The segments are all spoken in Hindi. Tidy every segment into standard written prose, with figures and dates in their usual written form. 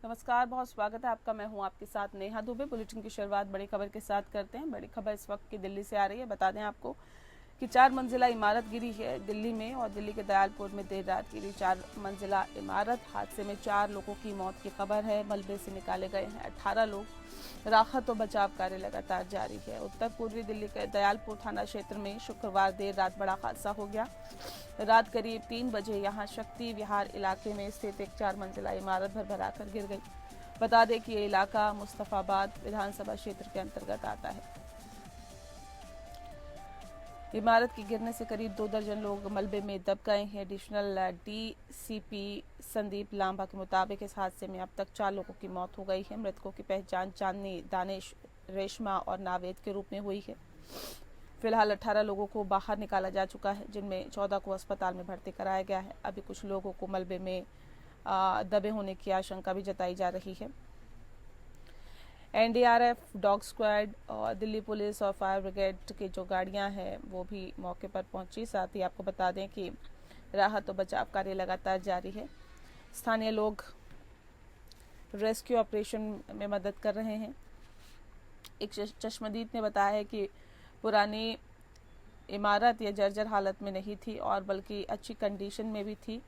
नमस्कार, बहुत स्वागत है आपका। मैं हूं आपके साथ नेहा दुबे। बुलेटिन की शुरुआत बड़ी खबर के साथ करते हैं। बड़ी खबर इस वक्त की दिल्ली से आ रही है। बता दें आपको कि 4 मंजिला इमारत गिरी है दिल्ली में और दिल्ली के दयालपुर में देर रात गिरी 4 मंजिला इमारत। हादसे में 4 लोगों की मौत की खबर है। मलबे से निकाले गए हैं 18 लोग। राहत और बचाव कार्य लगातार जारी है। उत्तर पूर्वी दिल्ली के दयालपुर थाना क्षेत्र में शुक्रवार देर रात बड़ा हादसा हो गया। रात करीब 3 बजे यहां शक्ति विहार इलाके में स्थित एक 4 मंजिला इमारत भरभरा कर गिर गई। बता दें कि ये इलाका मुस्तफाबाद विधानसभा क्षेत्र के अंतर्गत आता है। इमारत के गिरने से करीब 2 दर्जन लोग मलबे में दब गए हैं। एडिशनल डीसीपी संदीप लांबा के मुताबिक इस हादसे में अब तक 4 लोगों की मौत हो गई है। मृतकों की पहचान चांदनी, दानिश, रेशमा और नावेद के रूप में हुई है। फिलहाल 18 लोगों को बाहर निकाला जा चुका है, जिनमें 14 को अस्पताल में भर्ती कराया गया है। अभी कुछ लोगों को मलबे में दबे होने की आशंका भी जताई जा रही है। एनडीआरएफ, डॉग स्क्वाड और दिल्ली पुलिस और फायर ब्रिगेड की जो गाड़ियां हैं वो भी मौके पर पहुंची। साथ ही आपको बता दें कि राहत और बचाव कार्य लगातार जारी है। स्थानीय लोग रेस्क्यू ऑपरेशन में मदद कर रहे हैं। एक चश्मदीद ने बताया है कि पुरानी इमारत ये जर्जर हालत में नहीं थी और बल्कि अच्छी कंडीशन में भी थी,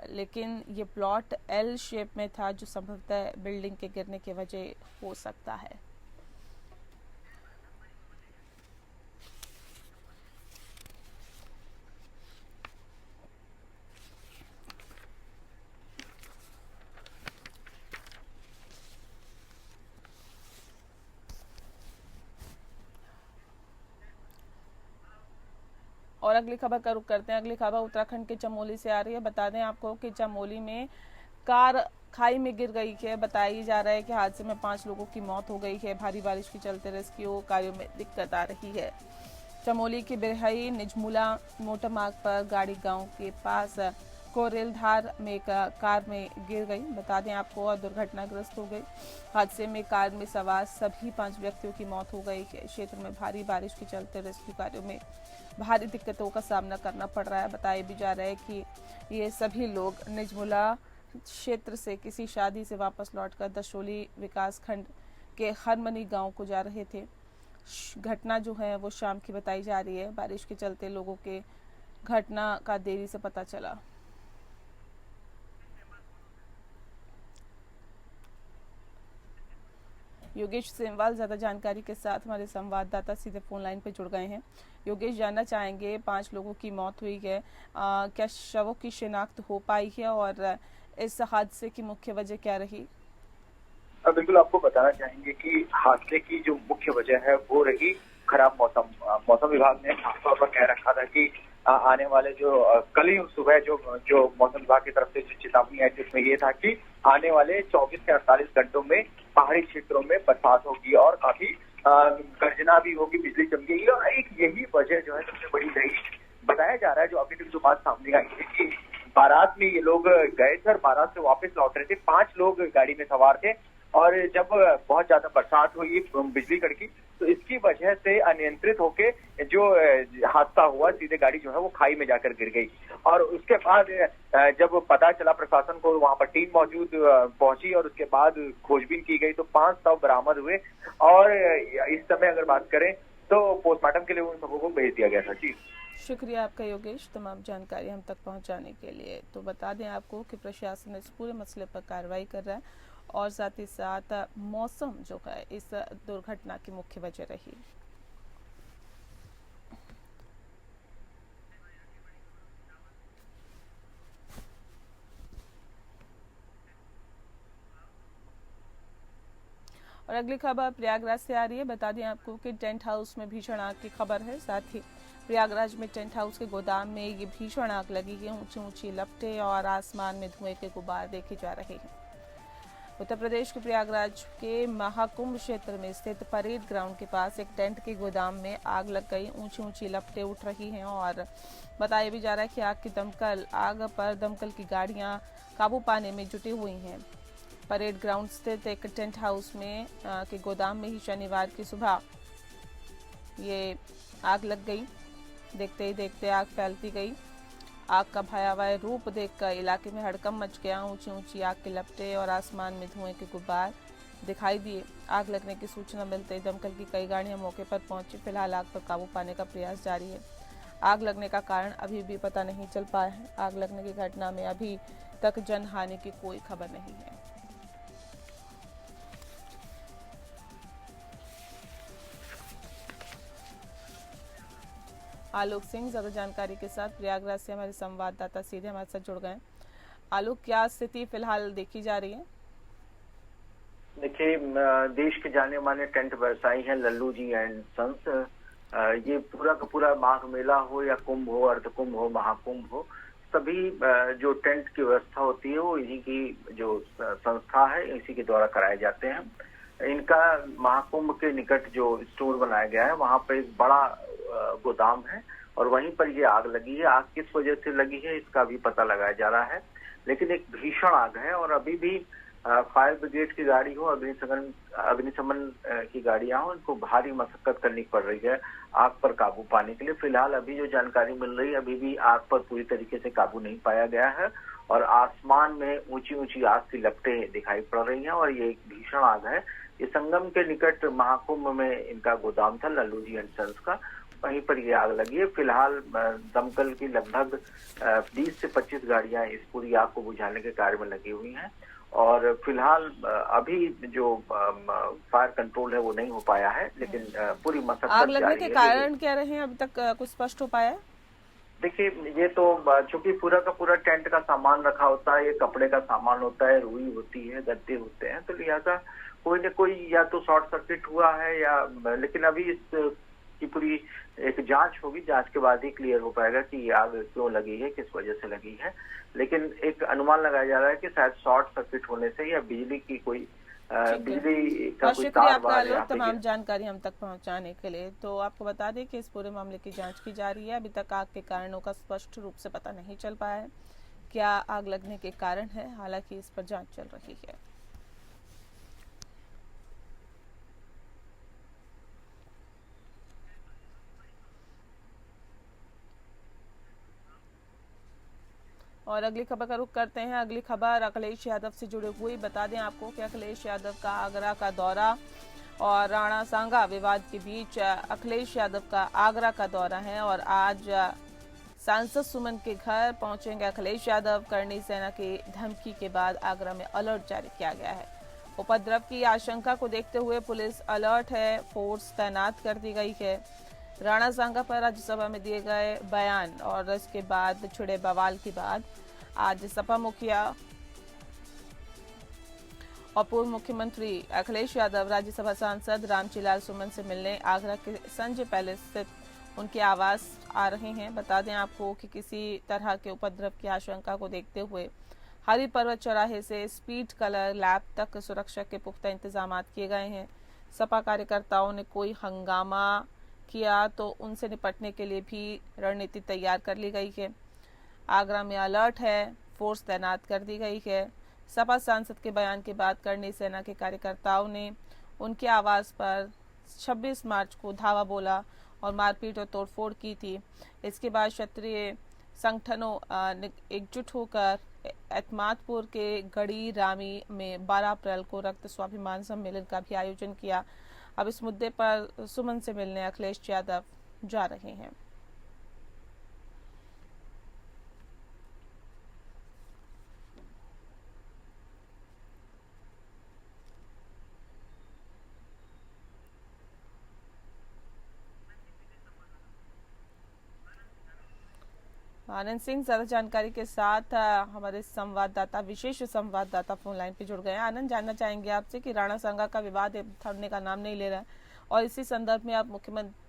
लेकिन ये प्लॉट एल शेप में था, जो संभवतः बिल्डिंग के गिरने की वजह हो सकता है। और अगली खबर का रुख करते हैं। अगली खबर उत्तराखंड के चमोली से आ रही है। बता दें आपको कि चमोली में कार खाई में गिर गई है। बताया जा रहा है कि हादसे में 5 लोगों की मौत हो गई है। भारी बारिश के चलते रेस्क्यू कार्यों में दिक्कत आ रही है। चमोली की बिरहई निजमुला मोटर मार्ग पर गाड़ी गांव के पास कोरेलधार में एक कार में गिर गई। बता दें आपको और दुर्घटनाग्रस्त हो गई। हादसे में कार में सवार सभी 5 व्यक्तियों की मौत हो गई है। क्षेत्र में भारी बारिश के चलते रेस्क्यू कार्यों में भारी दिक्कतों का सामना करना पड़ रहा है। बताया भी जा रहा है कि ये सभी लोग निजमुला क्षेत्र से किसी शादी से वापस लौटकर दशोली विकास खंड के हरमनी गांव को जा रहे थे। घटना जो है वो शाम की बताई जा रही है। बारिश के चलते लोगों के घटना का देरी से पता चला। योगेश सेमवाल ज्यादा जानकारी के साथ हमारे संवाददाता सीधे फोन लाइन पे जुड़ गए हैं। योगेश, जानना चाहेंगे 5 लोगों की मौत हुई है, क्या शवों की शिनाख्त हो पाई है और इस हादसे की मुख्य वजह क्या रही? बिल्कुल, आपको बताना चाहेंगे कि हादसे की जो मुख्य वजह है वो रही खराब मौसम। मौसम विभाग ने साफ तौर पर कह रखा था कि आने वाले कल ही सुबह जो मौसम विभाग की तरफ से जो चेतावनी आई थी उसमें ये था कि आने वाले 24 से 48 घंटों में पहाड़ी क्षेत्रों में बरसात होगी और काफी गर्जना भी होगी, बिजली चमकेगी। और एक यही वजह जो है सबसे बड़ी रही। बताया जा रहा है, जो अभी तक जो बात सामने आई है कि बारात में ये लोग गए थे और बारात से वापस लौट रहे थे। 5 लोग गाड़ी में सवार थे और जब बहुत ज्यादा बरसात हुई, बिजली कड़की, तो इसकी वजह से अनियंत्रित होके जो हादसा हुआ, सीधे गाड़ी जो है वो खाई में जाकर गिर गई। और उसके बाद जब पता चला प्रशासन को, वहां पर टीम मौजूद पहुंची और उसके बाद खोजबीन की गई तो 5 शव बरामद हुए। और इस समय अगर बात करें तो पोस्टमार्टम के लिए उन सबों को भेज दिया गया था। जी, शुक्रिया आपका योगेश, तमाम जानकारी हम तक पहुंचाने के लिए। तो बता दें आपको कि प्रशासन इस पूरे मसले पर कार्रवाई कर रहा है और साथ ही साथ मौसम जो है इस दुर्घटना की मुख्य वजह रही। और अगली खबर प्रयागराज से आ रही है। बता दें आपको कि टेंट हाउस में भीषण आग की खबर है। साथ ही प्रयागराज में टेंट हाउस के गोदाम में ये भीषण आग लगी है। ऊंची ऊंची लपटें और आसमान में धुएं के गुब्बार देखे जा रहे हैं। उत्तर प्रदेश के प्रयागराज के महाकुंभ क्षेत्र में स्थित परेड ग्राउंड के पास एक टेंट के गोदाम में आग लग गई। ऊंची ऊंची लपटें उठ रही हैं और बताया भी जा रहा है कि आग पर दमकल की गाड़ियां काबू पाने में जुटी हुई हैं। परेड ग्राउंड स्थित एक टेंट हाउस में के गोदाम में ही शनिवार की सुबह ये आग लग गई। देखते ही देखते आग फैलती गई। आग का भयावह रूप देखकर इलाके में हड़कंप मच गया। ऊंची ऊंची आग के लपटे और आसमान में धुएं के गुब्बार दिखाई दिए। आग लगने की सूचना मिलते ही दमकल की कई गाड़ियां मौके पर पहुंची। फिलहाल आग पर काबू पाने का प्रयास जारी है। आग लगने का कारण अभी भी पता नहीं चल पाया है। आग लगने की घटना में अभी तक जनहानि की कोई खबर नहीं है। आलोक सिंह ज्यादा जानकारी के साथ प्रयागराज से हमारे संवाददाता सीधे हमारे साथ जुड़ गए। आलोक, क्या स्थिति फिलहाल देखी जा रही है? देखिए, देश के जाने माने टेंट व्यवसायी हैं लल्लू जी एंड सन्स। ये पूरा का पूरा माघ मेला हो या कुंभ हो, अर्ध कुंभ हो, महाकुंभ हो, सभी जो टेंट की व्यवस्था होती है वो इन्हीं की जो संस्था है इसी के द्वारा कराए जाते हैं। इनका महाकुंभ के निकट जो स्टोर बनाया गया है वहां पर एक बड़ा गोदाम है और वहीं पर ये आग लगी है। आग किस वजह से लगी है इसका भी पता लगाया जा रहा है, लेकिन एक भीषण आग है और अभी भी फायर ब्रिगेड की गाड़ी हो, अग्निशमन की गाड़ियां हो, इनको भारी मशक्कत करनी पड़ रही है आग पर काबू पाने के लिए। फिलहाल अभी जो जानकारी मिल रही है अभी भी आग पर पूरी तरीके से काबू नहीं पाया गया है और आसमान में ऊंची ऊंची आग की लपटें दिखाई पड़ रही हैं और ये एक भीषण आग है। ये संगम के निकट महाकुंभ में इनका गोदाम था लल्लू जी एंड सन्स का, वहीं पर ये आग लगी है। फिलहाल दमकल की लगभग 20 से 25 गाड़ियां इस पूरी आग को बुझाने के कार्य में लगी हुई हैं और फिलहाल अभी जो फायर कंट्रोल है वो नहीं हो पाया है, लेकिन पूरी मशक्कत आग लगने के कारण क्या रहे हैं अभी तक कुछ स्पष्ट हो पाया है? देखिए, ये तो चूंकि पूरा का पूरा टेंट का सामान रखा होता है, ये कपड़े का सामान होता है, रुई होती है, गद्दे होते हैं, तो लिहाजा कोई न कोई या तो शॉर्ट सर्किट हुआ है या, लेकिन अभी इस की पूरी एक जांच होगी। जांच के बाद ही क्लियर हो पाएगा कि आग क्यों लगी है, किस वजह से लगी है। लेकिन एक अनुमान लगाया जा रहा है कि शायद शॉर्ट सर्किट होने से या बिजली की कोई बिजली का कोई तार आपका तमाम जानकारी हम तक पहुंचाने के लिए। तो आपको बता दें कि इस पूरे मामले की जांच की जा रही है। अभी तक आग के कारणों का स्पष्ट रूप से पता नहीं चल पाया है क्या आग लगने के कारण है, हालांकि इस पर जांच चल रही है। और अगली खबर का रुख करते हैं। अगली खबर अखिलेश यादव से जुड़े हुई। बता दें आपको कि अखिलेश यादव का आगरा का दौरा और राणा सांगा विवाद के बीच अखिलेश यादव का आगरा का दौरा है और आज सांसद सुमन के घर पहुंचेंगे अखिलेश यादव। करणी सेना की धमकी के बाद आगरा में अलर्ट जारी किया गया है। उपद्रव की आशंका को देखते हुए पुलिस अलर्ट है, फोर्स तैनात कर दी गई है। राणा सांगा पर राज्यसभा में दिए गए बयान और इसके बाद छिड़े बवाल के बाद आज सपा मुखिया और पूर्व मुख्यमंत्री अखिलेश यादव राज्यसभा सांसद रामचीलाल सुमन से मिलने आगरा के संजय पैलेस स्थित उनके आवास आ रहे हैं। बता दें आपको कि किसी तरह के उपद्रव की आशंका को देखते हुए हरि पर्वत चौराहे से स्पीड कलर लैब तक सुरक्षा के पुख्ता इंतजाम किए गए हैं। सपा कार्यकर्ताओं ने कोई हंगामा किया तो उनसे निपटने के लिए भी रणनीति तैयार कर ली गई है। आगरा में अलर्ट है, फोर्स तैनात कर दी गई है। सपा सांसद के बयान के बाद करणी सेना के कार्यकर्ताओं ने उनके आवास पर 26 मार्च को धावा बोला और मारपीट और तोड़फोड़ की थी। इसके बाद क्षेत्रीय संगठनों ने एकजुट होकर एतमादपुर के गढ़ी रामी में 12 अप्रैल को रक्त स्वाभिमान सम्मेलन का भी आयोजन किया। अब इस मुद्दे पर सुमन से मिलने अखिलेश यादव जा रहे हैं। आनंद सिंह ज्यादा जानकारी के साथ हमारे संवाददाता विशेष संवाददाता फोन लाइन पे जुड़ गए हैं। आनंद, जानना चाहेंगे आपसे कि राणा सांगा का विवाद थमने का नाम नहीं ले रहा है और इसी संदर्भ में आप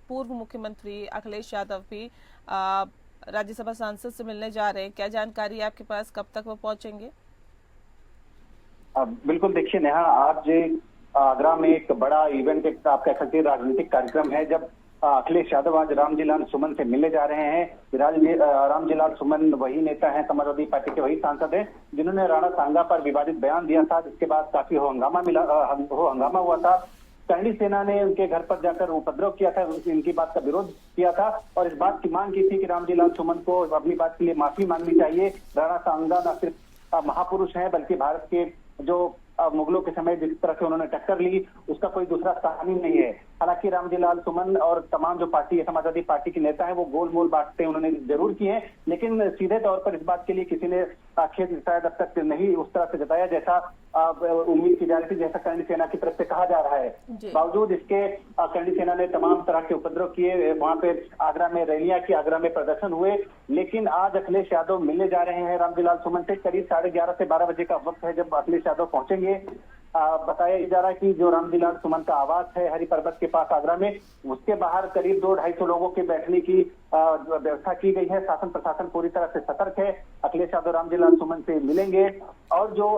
पूर्व मुख्यमंत्री अखिलेश यादव भी राज्यसभा सांसद से मिलने जा रहे हैं। क्या जानकारी है आपके पास, कब तक वो पहुंचेंगे? बिल्कुल, देखिए नेहा, आज आगरा में एक बड़ा इवेंट, एक आप कह सकते हैं राजनीतिक कार्यक्रम है। जब अखिलेश यादव आज रामजीलाल सुमन से मिलने जा रहे हैं। रामजीलाल सुमन वही नेता हैं, समाजवादी पार्टी के वही सांसद हैं जिन्होंने राणा सांगा पर विवादित बयान दिया था, जिसके बाद काफी हंगामा हुआ था। करणी सेना ने उनके घर पर जाकर उपद्रव किया था, इनकी बात का विरोध किया था और इस बात की मांग की थी कि रामजी लाल सुमन को अपनी बात के लिए माफी मांगनी चाहिए। राणा सांगा न सिर्फ महापुरुष हैं बल्कि भारत के जो मुगलों के समय जिस तरह से उन्होंने टक्कर ली उसका कोई दूसरा स्थान ही नहीं है। हालांकि रामजी लाल सुमन और तमाम जो पार्टी है, समाजवादी पार्टी के नेता हैं, वो गोल मोल बातें उन्होंने जरूर की हैं, लेकिन सीधे तौर पर इस बात के लिए किसी ने खेद शायद अब तक नहीं उस तरह से जताया जैसा उम्मीद की जा रही थी, जैसा करणी सेना की तरफ से कहा जा रहा है। बावजूद इसके करणी सेना ने तमाम तरह के उपद्रव किए, वहां पे आगरा में रैलियां की, आगरा में प्रदर्शन हुए, लेकिन आज अखिलेश यादव मिलने जा रहे हैं रामजी लाल सुमन से। करीब 11:30 से 12 बजे का वक्त है जब अखिलेश यादव पहुंचेंगे। बताया जा रहा है कि जो रामजी लाल सुमन का आवास है हरि पर्वत के पास आगरा में, उसके बाहर करीब 200-250 लोगों के बैठने की व्यवस्था की गई है। शासन प्रशासन पूरी तरह से सतर्क है। अखिलेश यादव रामजी लाल सुमन से मिलेंगे और जो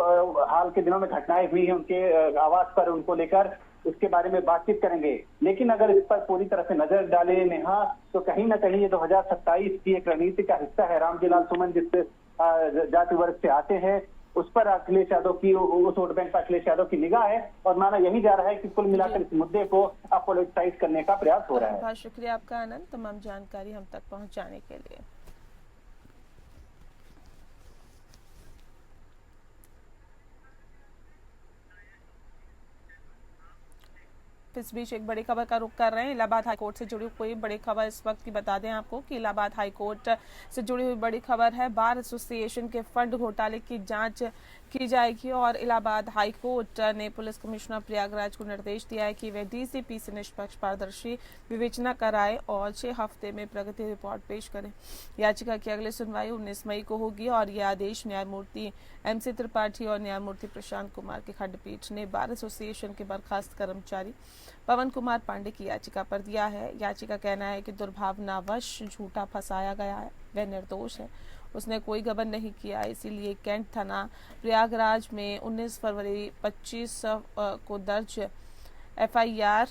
हाल के दिनों में घटनाएं हुई हैं उनके आवास पर, उनको लेकर उसके बारे में बातचीत करेंगे। लेकिन अगर इस पर पूरी तरह से नजर डाले नेहा, तो कहीं ना कहीं ये 2027 की एक रणनीति का हिस्सा है। रामजी लाल सुमन जिस जाति वर्ग से आते हैं उस पर अखिलेश यादव की, उस वोट बैंक पर अखिलेश यादव की निगाह है और माना यही जा रहा है कि कुल मिलाकर इस मुद्दे को अपोलिटिसाइज करने का प्रयास हो रहा है। बहुत शुक्रिया आपका आनंद, तमाम जानकारी हम तक पहुंचाने के लिए। इस बीच एक बड़ी खबर का रुख कर रहे हैं। इलाहाबाद हाईकोर्ट से जुड़ी कोई बड़ी खबर इस वक्त की बता दें आपको कि इलाहाबाद हाईकोर्ट से जुड़ी हुई बड़ी खबर है। बार एसोसिएशन के फंड घोटाले की जांच की जाएगी और इलाहाबाद हाईकोर्ट ने पुलिस कमिश्नर प्रयागराज को निर्देश दिया है कि वे डीसीपी से निष्पक्ष पारदर्शी विवेचना कराए और 6 हफ्ते में प्रगति रिपोर्ट पेश करें। याचिका की अगली सुनवाई 19 मई को होगी और यह आदेश न्यायमूर्ति MC त्रिपाठी और न्यायमूर्ति प्रशांत कुमार की खंडपीठ ने बार एसोसिएशन के बर्खास्त कर्मचारी पवन कुमार पांडे की याचिका पर दिया है। याचिका कहना है कि दुर्भावनावश झूठा फंसाया गया है, वह निर्दोष है, उसने कोई गबन नहीं किया, इसीलिए कैंट थाना प्रयागराज में 19 फरवरी 25 को दर्ज FIR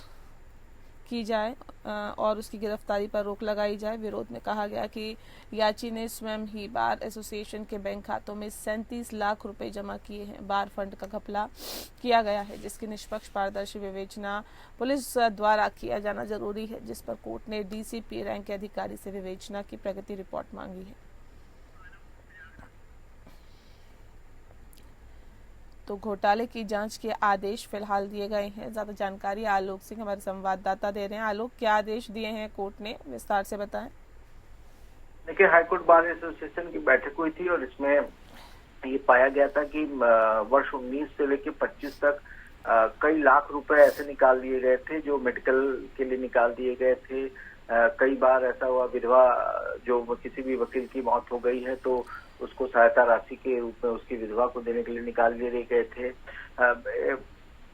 की जाए और उसकी गिरफ्तारी पर रोक लगाई जाए। विरोध में कहा गया कि याची ने स्वयं ही बार एसोसिएशन के बैंक खातों में 37 लाख रुपए जमा किए हैं। बार फंड का घपला किया गया है जिसकी निष्पक्ष पारदर्शी विवेचना पुलिस द्वारा किया जाना जरूरी है, जिस पर कोर्ट ने DCP रैंक के अधिकारी से विवेचना की प्रगति रिपोर्ट मांगी है। तो घोटाले की जांच के आदेश फिलहाल दिए गए हैं। ज्यादा जानकारी आलोक सिंह हमारे संवाददाता दे रहे हैं। आलोक, क्या आदेश दिए हैं कोर्ट ने, विस्तार से बताएं। देखिए, हाईकोर्ट बार एसोसिएशन की बैठक हुई थी और इसमें ये पाया गया था कि वर्ष 19 से लेकर 25 तक कई लाख रुपए ऐसे निकाल दिए गए थे जो मेडिकल के लिए निकाल दिए गए थे। कई बार ऐसा हुआ, विधवा जो किसी भी वकील की मौत हो गई है तो उसको सहायता राशि के रूप में उसकी विधवा को देने के लिए निकाल लिए गए थे।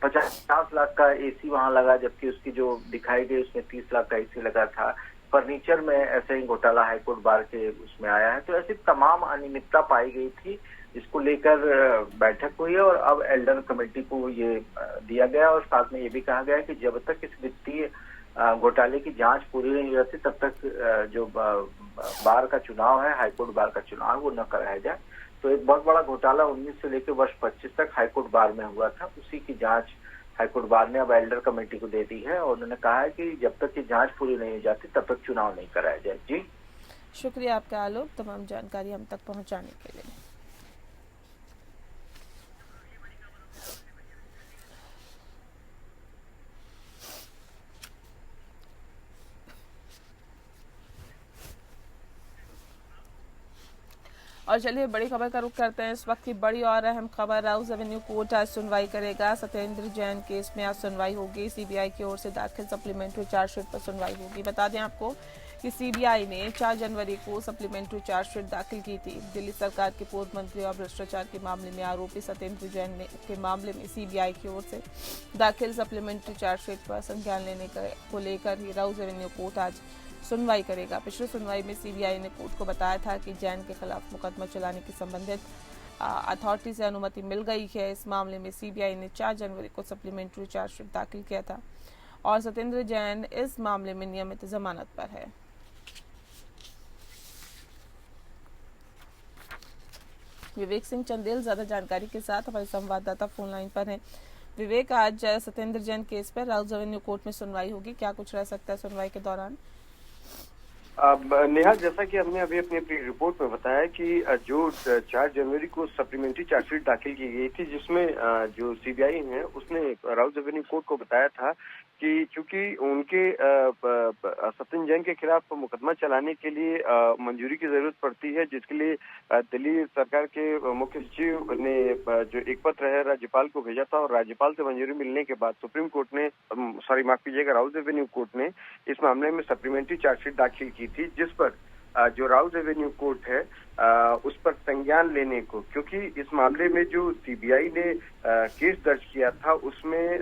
50 लाख का AC वहां लगा, जबकि उसकी जो दिखाई गई उसमें 30 लाख का AC लगा था। फर्नीचर में ऐसे ही घोटाला हाईकोर्ट बार के उसमें आया है। तो ऐसी तमाम अनियमितता पाई गई थी, इसको लेकर बैठक हुई है और अब एल्डर कमेटी को ये दिया गया और साथ में ये भी कहा गया है कि जब तक इस वित्तीय घोटाले की जांच पूरी नहीं होती तब तक जो बार का चुनाव है, हाईकोर्ट बार का चुनाव, वो न कराया जाए। तो एक बहुत बड़ा घोटाला 19 से लेकर वर्ष 25 तक हाईकोर्ट बार में हुआ था, उसी की जांच हाईकोर्ट बार ने अब एल्डर कमेटी को दे दी है और उन्होंने कहा है कि जब तक की जांच पूरी नहीं हो जाती तब तक चुनाव नहीं कराया जाए। जी शुक्रिया आपका आलोक, तमाम जानकारी हम तक पहुंचाने के लिए। और चलिए बड़ी खबर का रुख करते हैं। इस वक्त की बड़ी और अहम खबर, राउज एवेन्यू कोर्ट आज सुनवाई करेगा। सत्येंद्र जैन केस में आज सुनवाई होगी। CBI की ओर से दाखिल सप्लीमेंट्री चार्जशीट पर सुनवाई होगी। बता दें आपको कि CBI ने 4 जनवरी को सप्लीमेंट्री चार्जशीट दाखिल की थी। दिल्ली सरकार के पूर्व मंत्री और भ्रष्टाचार के मामले में आरोपी सत्येंद्र जैन के मामले में CBI की ओर से दाखिल सप्लीमेंट्री चार्जशीट पर संज्ञान लेने को लेकर ही राउज एवेन्यू कोर्ट आज सुनवाई करेगा। पिछली सुनवाई में CBI ने कोर्ट को बताया था कि जैन के खिलाफ मुकदमा चलाने की संबंधित अथॉरिटी से अनुमति मिल गई है। इस मामले में CBI ने 4 जनवरी को सप्लीमेंट्री चार्जशीट दाखिल किया था और सत्येंद्र जैन इस मामले में नियमित जमानत पर है। विवेक सिंह चंदेल ज्यादा जानकारी के साथ हमारे संवाददाता फोन लाइन पर हैं। विवेक, आज सत्येंद्र जैन केस पर राउज एवेन्यू कोर्ट में सुनवाई होगी, क्या कुछ रह सकता है सुनवाई के दौरान? नेहा, जैसा कि हमने अभी अपनी रिपोर्ट में बताया कि जो 4 जनवरी को सप्लीमेंट्री चार्जशीट दाखिल की गई थी, जिसमें जो सीबीआई है उसने राउज एवेन्यू कोर्ट को बताया था कि चूंकि उनके सत्येंद्र जैन के खिलाफ मुकदमा चलाने के लिए मंजूरी की जरूरत पड़ती है, जिसके लिए दिल्ली सरकार के मुख्य सचिव ने जो एक पत्र है राज्यपाल को भेजा था और राज्यपाल से मंजूरी मिलने के बाद सुप्रीम कोर्ट ने माफ कीजिएगा, राउज एवेन्यू कोर्ट ने इस मामले में सप्लीमेंट्री चार्जशीट दाखिल की थी, जिस पर जो राउज एवेन्यू कोर्ट है उस पर संज्ञान लेने को, क्योंकि इस मामले में जो सीबीआई ने केस दर्ज किया था उसमें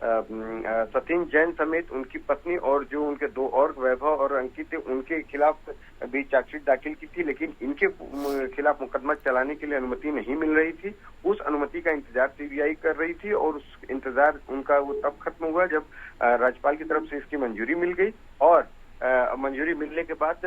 सत्येंद्र जैन समेत उनकी पत्नी और जो उनके 2 और वैभव और अंकित उनके खिलाफ भी चार्जशीट दाखिल की थी, लेकिन इनके खिलाफ मुकदमा चलाने के लिए अनुमति नहीं मिल रही थी। उस अनुमति का इंतजार सीबीआई कर रही थी और उस इंतजार उनका वो तब खत्म हुआ जब राज्यपाल की तरफ से इसकी मंजूरी मिल गई और मंजूरी मिलने के बाद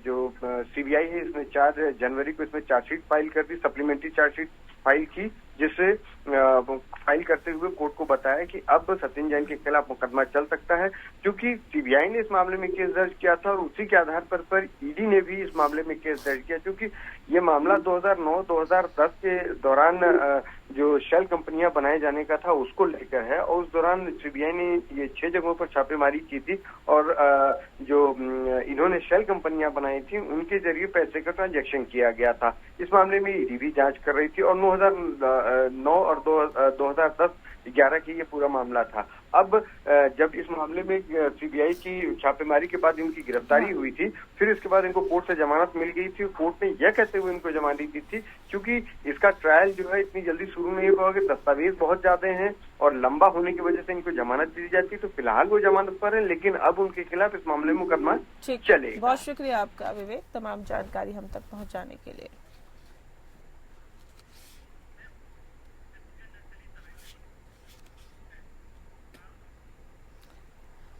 जो सीबीआई है इसने 4 जनवरी को इसमें चार्जशीट फाइल कर दी, सप्लीमेंट्री चार्जशीट फाइल की, जिससे फाइल करते हुए कोर्ट को बताया कि अब सत्येंद्र जैन के खिलाफ मुकदमा चल सकता है, क्योंकि सीबीआई ने इस मामले में केस दर्ज किया था और उसी के आधार पर ईडी ने भी इस मामले में केस दर्ज किया, क्योंकि ये मामला 2009-2010 के दौरान जो शेल कंपनियां बनाए जाने का था उसको लेकर है और उस दौरान सीबीआई ने ये 6 जगहों पर छापेमारी की थी और जो इन्होंने शेल कंपनियां बनाई थी उनके जरिए पैसे का ट्रांजैक्शन किया गया था। इस मामले में ईडी भी जांच कर रही थी और 2009 और 2010-11 की ये पूरा मामला था। अब जब इस मामले में सीबीआई की छापेमारी के बाद इनकी गिरफ्तारी हुई थी, फिर इसके बाद इनको कोर्ट से जमानत मिल गई थी। कोर्ट ने यह कहते हुए इनको जमानत दी थी क्योंकि इसका ट्रायल जो है इतनी जल्दी शुरू नहीं होगा, दस्तावेज बहुत ज्यादा हैं और लंबा होने की वजह से इनको जमानत दी जाती, तो फिलहाल वो जमानत पर है, लेकिन अब उनके खिलाफ इस मामले में मुकदमा चलेगा। बहुत शुक्रिया आपका विवेक, तमाम जानकारी हम तक पहुँचाने के लिए।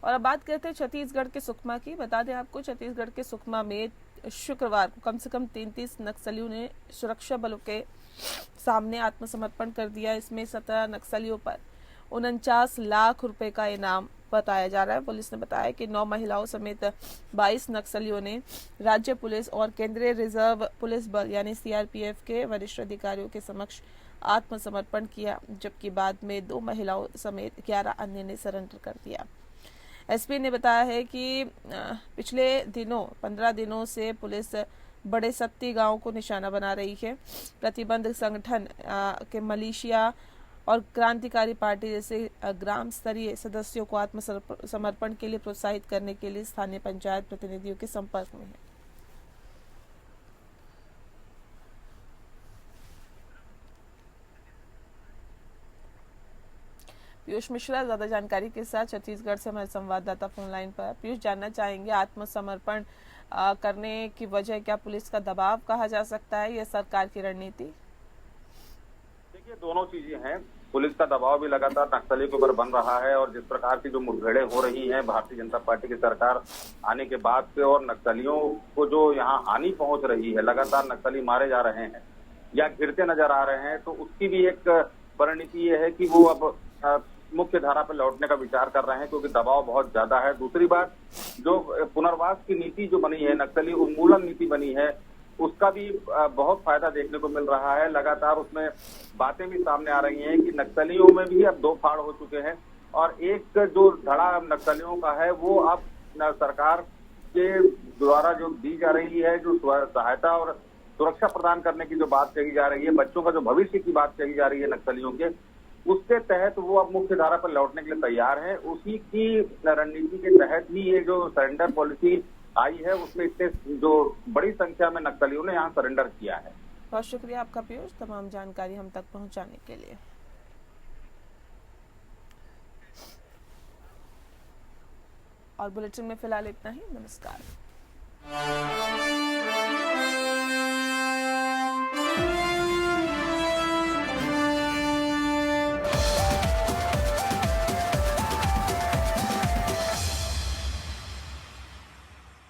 और अब बात करते हैं छत्तीसगढ़ के सुकमा की। बता दें आपको, छत्तीसगढ़ के सुकमा में शुक्रवार को कम से कम 33 नक्सलियों ने सुरक्षा बलों के सामने आत्मसमर्पण कर दिया। इसमें 17 नक्सलियों पर 49 लाख रुपए का इनाम बताया जा रहा है। पुलिस ने बताया कि 9 महिलाओं समेत 22 नक्सलियों ने राज्य पुलिस और केंद्रीय रिजर्व पुलिस बल यानी सीआरपीएफ के वरिष्ठ अधिकारियों के समक्ष आत्मसमर्पण किया, जबकि बाद में 2 महिलाओं समेत 11 अन्य ने सरेंडर कर दिया। एसपी ने बताया है कि पिछले दिनों 15 दिनों से पुलिस बड़े सत्ती गांव को निशाना बना रही है। प्रतिबंध संगठन के मलेशिया और क्रांतिकारी पार्टी जैसे ग्राम स्तरीय सदस्यों को आत्मसमर्पण के लिए प्रोत्साहित करने के लिए स्थानीय पंचायत प्रतिनिधियों के संपर्क में है। पीयूष मिश्रा ज्यादा जानकारी के साथ छत्तीसगढ़ से हमारे संवाददाता फोन लाइन पर। पीयूष, जानना चाहेंगे आत्मसमर्पण करने की वजह क्या? पुलिस का दबाव कहा जा सकता है या सरकार की रणनीति? देखिए, दोनों चीजें हैं। पुलिस का दबाव भी लगातार नक्सलियों के ऊपर बन रहा है और जिस प्रकार की जो मुठभेड़ें हो रही हैं भारतीय जनता पार्टी की सरकार आने के बाद से और नक्सलियों को जो यहाँ हानि पहुंच रही है, लगातार नक्सली मारे जा रहे हैं या घिरते नजर आ रहे हैं, तो उसकी भी एक परिणति ये है कि वो अब मुख्य धारा पर लौटने का विचार कर रहे हैं, क्योंकि दबाव बहुत ज्यादा है। दूसरी बात, जो पुनर्वास की नीति जो बनी है, नक्सली उन्मूलन नीति बनी है, उसका भी बहुत फायदा देखने को मिल रहा है। लगातार उसमें बातें भी सामने आ रही हैं कि नक्सलियों में भी अब 2 फाड़ हो चुके हैं और एक जो धड़ा नक्सलियों का है वो अब सरकार के द्वारा जो दी जा रही है, जो सहायता और सुरक्षा प्रदान करने की जो बात कही जा रही है, बच्चों का जो भविष्य की बात कही जा रही है नक्सलियों के, उसके तहत वो अब मुख्य धारा पर लौटने के लिए तैयार है। उसी की रणनीति के तहत ही ये जो सरेंडर पॉलिसी आई है, उसमें इतने जो बड़ी संख्या में नक्सलियों ने यहाँ सरेंडर किया है। बहुत शुक्रिया आपका पीयूष, तमाम जानकारी हम तक पहुंचाने के लिए। और बुलेटिन में फिलहाल इतना ही। नमस्कार।